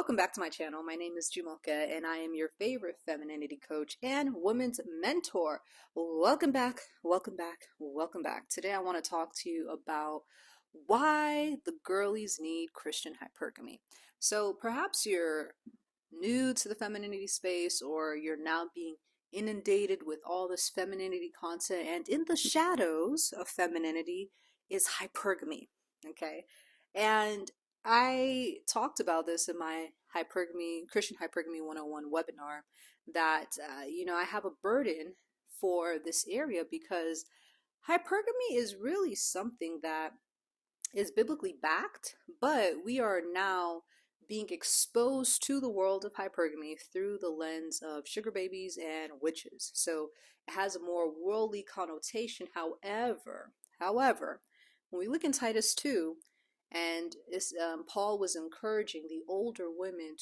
Welcome back to my channel. My name is Jumoka and I am your favorite femininity coach and women's mentor. Welcome back, welcome back, welcome back. Today I want to talk to you about why the girlies need Christian hypergamy. So perhaps you're new to the femininity space, or you're now being inundated with all this femininity content, and in the shadows of femininity is hypergamy. Okay. And I talked about this in my Christian Hypergamy 101 webinar that, I have a burden for this area because hypergamy is really something that is biblically backed, but we are now being exposed to the world of hypergamy through the lens of sugar babies and witches. So it has a more worldly connotation. However, when we look in Titus 2, and Paul was encouraging the older women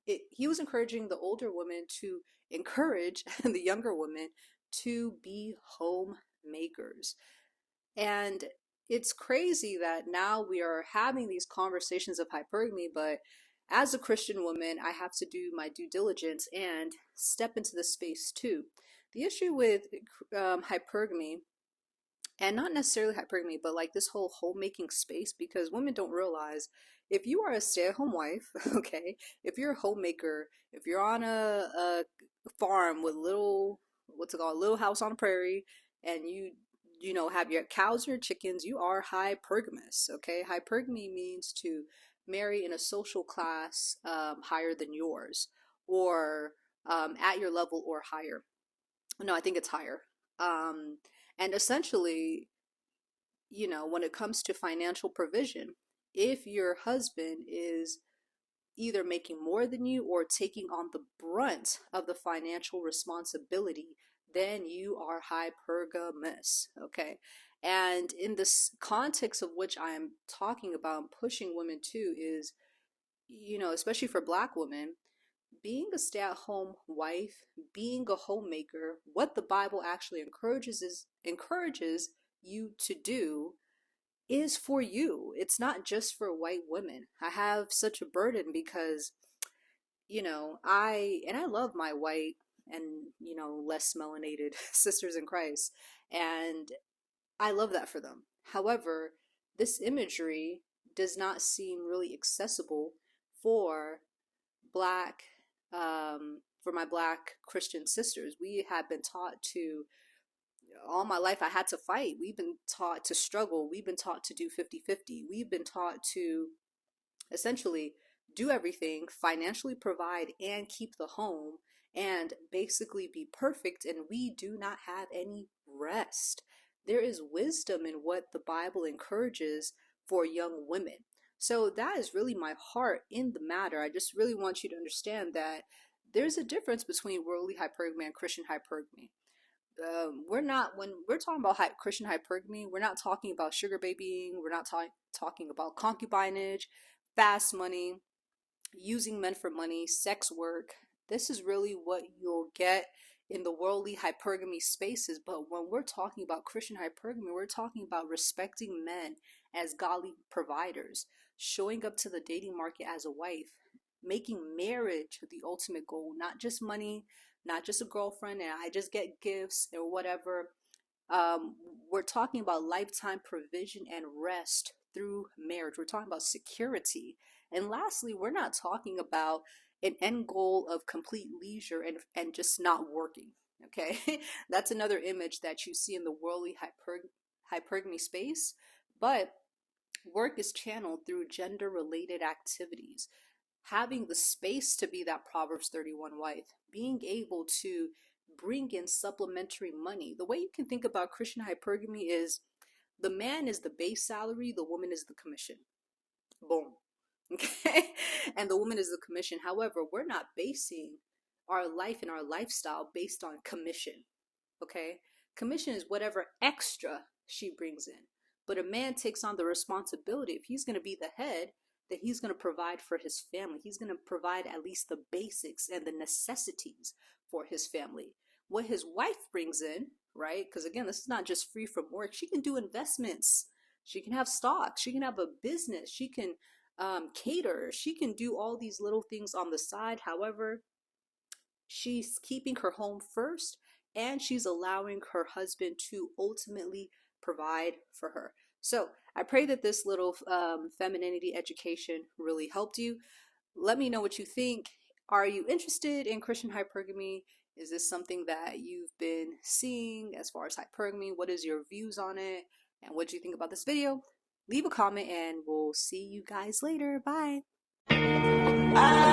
he was encouraging the older women to encourage the younger women to be homemakers. And it's crazy that now we are having these conversations of hypergamy, but as a Christian woman, I have to do my due diligence and step into the space too. The issue with hypergamy, and not necessarily hypergamy, but like this whole homemaking space, because women don't realize if you are a stay-at-home wife, okay, if you're a homemaker, if you're on a farm with little house on a prairie, and you have your cows and your chickens, you are hypergamous. Okay, hypergamy means to marry in a social class higher than yours, or at your level or higher. No, I think it's higher. And essentially, when it comes to financial provision, if your husband is either making more than you or taking on the brunt of the financial responsibility, then you are hypergamous. Okay. And in this context of which I am talking about and pushing women to is, especially for Black women, being a stay-at-home wife, being a homemaker, what the Bible actually encourages you to do is for you. It's not just for white women. I have such a burden because, I love my white and, less melanated sisters in Christ, and I love that for them. However, this imagery does not seem really accessible for Black for my Black Christian sisters. We have been taught to, all my life I had to fight. We've been taught to struggle. We've been taught to do 50-50. We've been taught to essentially do everything, financially provide and keep the home, and basically be perfect, and we do not have any rest. There is wisdom in what the Bible encourages for young women. So that is really my heart in the matter. I just really want you to understand that there's a difference between worldly hypergamy and Christian hypergamy. When we're talking about Christian hypergamy, we're not talking about sugar babying. We're not talking about concubinage, fast money, using men for money, sex work. This is really what you'll get in the worldly hypergamy spaces. But when we're talking about Christian hypergamy, we're talking about respecting men as godly providers, showing up to the dating market as a wife, making marriage the ultimate goal, not just money, not just a girlfriend and I just get gifts or whatever. We're talking about lifetime provision and rest through marriage. We're talking about security. And lastly, we're not talking about an end goal of complete leisure and just not working. Okay, that's another image that you see in the worldly hypergamy space. But work is channeled through gender related activities. Having the space to be that Proverbs 31 wife, being able to bring in supplementary money. The way you can think about Christian hypergamy is the man is the base salary, the woman is the commission. Boom. Okay. And the woman is the commission. However, we're not basing our life and our lifestyle based on commission. Okay. Commission is whatever extra she brings in. But a man takes on the responsibility. If he's going to be the head, that he's going to provide for his family. He's going to provide at least the basics and the necessities for his family. What his wife brings in, right? Because again, this is not just free from work. She can do investments. She can have stocks. She can have a business. She can cater. She can do all these little things on the side. However, she's keeping her home first, and she's allowing her husband to ultimately provide for her. So I pray that this little femininity education really helped you. Let me know what you think. Are you interested in Christian hypergamy? Is this something that you've been seeing as far as hypergamy? What is your views on it? And what do you think about this video? Leave a comment and we'll see you guys later. Bye. I